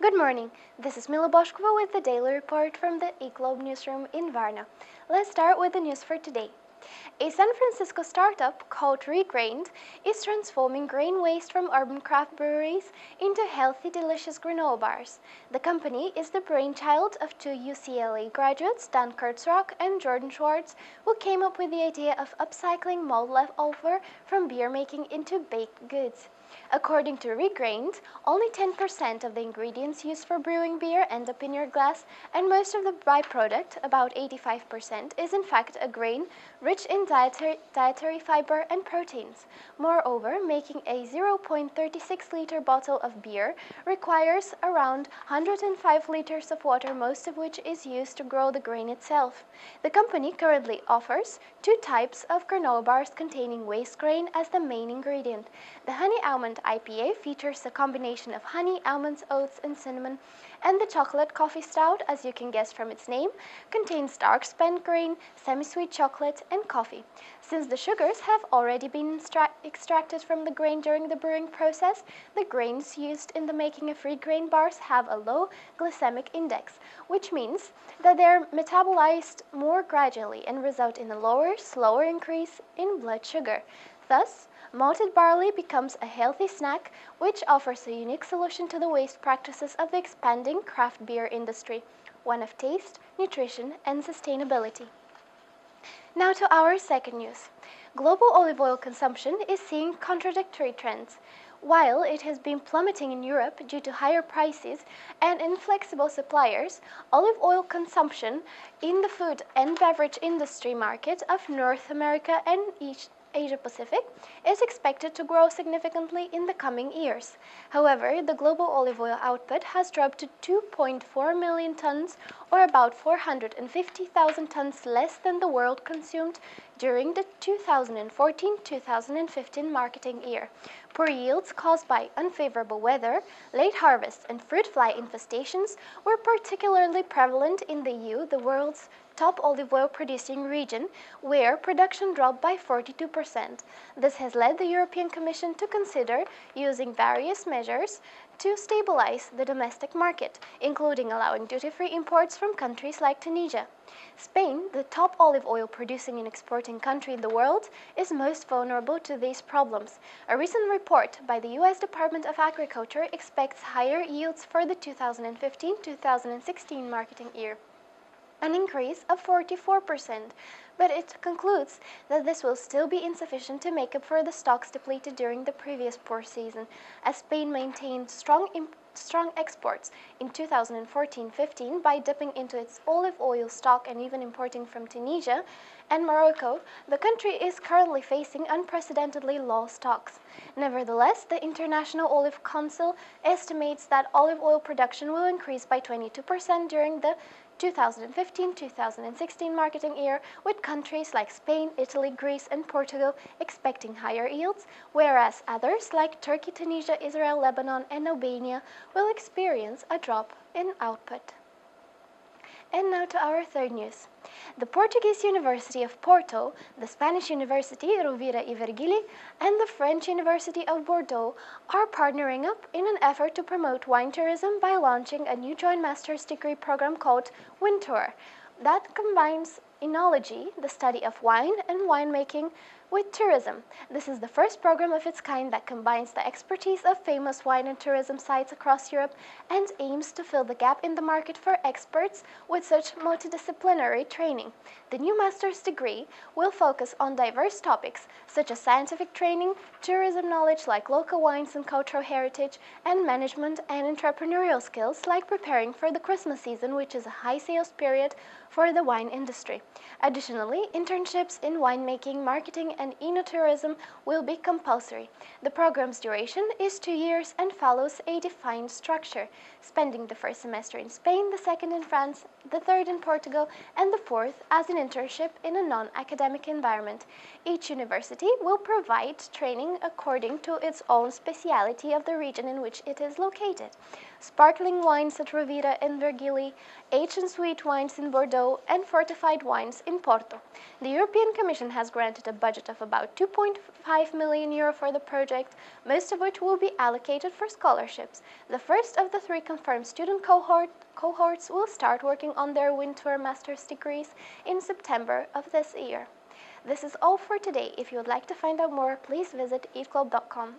Good morning. This is Mila Boshkova with the Daily Report from the Eatglobe newsroom in Varna. Let's start with the news for today. A San Francisco startup called Regrained is transforming grain waste from urban craft breweries into healthy, delicious granola bars. The company is the brainchild of two UCLA graduates, Dan Kurtzrock and Jordan Schwartz, who came up with the idea of upcycling malt leftover from beer making into baked goods. According to Regrained, only 10% of the ingredients used for brewing beer end up in your glass, and most of the byproduct, about 85%, is in fact a grain rich in dietary fiber and proteins. Moreover, making a 0.36-liter bottle of beer requires around 105 liters of water, most of which is used to grow the grain itself. The company currently offers two types of granola bars containing waste grain as the main ingredient. The honey almond IPA features a combination of honey, almonds, oats, and cinnamon, and the chocolate coffee stout, as you can guess from its name, contains dark spent grain, semi-sweet chocolate, and coffee. Since the sugars have already been extracted from the grain during the brewing process, the grains used in the making of Regrained bars have a low glycemic index, which means that they're metabolized more gradually and result in a lower, slower increase in blood sugar. Thus, malted barley becomes a healthy snack, which offers a unique solution to the waste practices of the expanding craft beer industry, one of taste, nutrition, and sustainability. Now to our second news. Global olive oil consumption is seeing contradictory trends. While it has been plummeting in Europe due to higher prices and inflexible suppliers, olive oil consumption in the food and beverage industry market of North America and Asia Pacific is expected to grow significantly in the coming years. However, the global olive oil output has dropped to 2.4 million tons, or about 450,000 tons less than the world consumed during the 2014-2015 marketing year. Poor yields caused by unfavorable weather, late harvests, and fruit fly infestations were particularly prevalent in the EU, the world's top olive oil producing region, where production dropped by 42%. This has led the European Commission to consider using various measures to stabilize the domestic market, including allowing duty-free imports from countries like Tunisia. Spain, the top olive oil producing and exporting country in the world, is most vulnerable to these problems. A recent report by the U.S. Department of Agriculture expects higher yields for the 2015-2016 marketing year, an increase of 44%, but it concludes that this will still be insufficient to make up for the stocks depleted during the previous poor season, as Spain maintained strong exports in 2014-15 by dipping into its olive oil stock and even importing from Tunisia and Morocco. The country is currently facing unprecedentedly low stocks. Nevertheless, the International Olive Council estimates that olive oil production will increase by 22% during the 2015-2016 marketing year, with countries like Spain, Italy, Greece, and Portugal expecting higher yields, whereas others like Turkey, Tunisia, Israel, Lebanon, and Albania will experience a drop in output. And now to our third news. The Portuguese University of Porto, the Spanish University Rovira e Virgili, and the French University of Bordeaux are partnering up in an effort to promote wine tourism by launching a new joint master's degree program called Wintour that combines enology, the study of wine and winemaking, with tourism. This is the first program of its kind that combines the expertise of famous wine and tourism sites across Europe and aims to fill the gap in the market for experts with such multidisciplinary training. The new master's degree will focus on diverse topics such as scientific training, tourism knowledge like local wines and cultural heritage, and management and entrepreneurial skills like preparing for the Christmas season, which is a high sales period for the wine industry. Additionally, internships in winemaking, marketing, and enotourism will be compulsory. The program's duration is 2 years and follows a defined structure, spending the first semester in Spain, the second in France, the third in Portugal, and the fourth as an internship in a non-academic environment. Each university will provide training according to its own speciality of the region in which it is located. sparkling wines at Rovira and Vergili, aged and sweet wines in Bordeaux, and fortified wines in Porto. The European Commission has granted a budget of about €2.5 million for the project, most of which will be allocated for scholarships. The first of the 3 confirmed student cohorts will start working on their winter master's degrees in September of this year. This is all for today. If you would like to find out more, please visit eatglobe.com.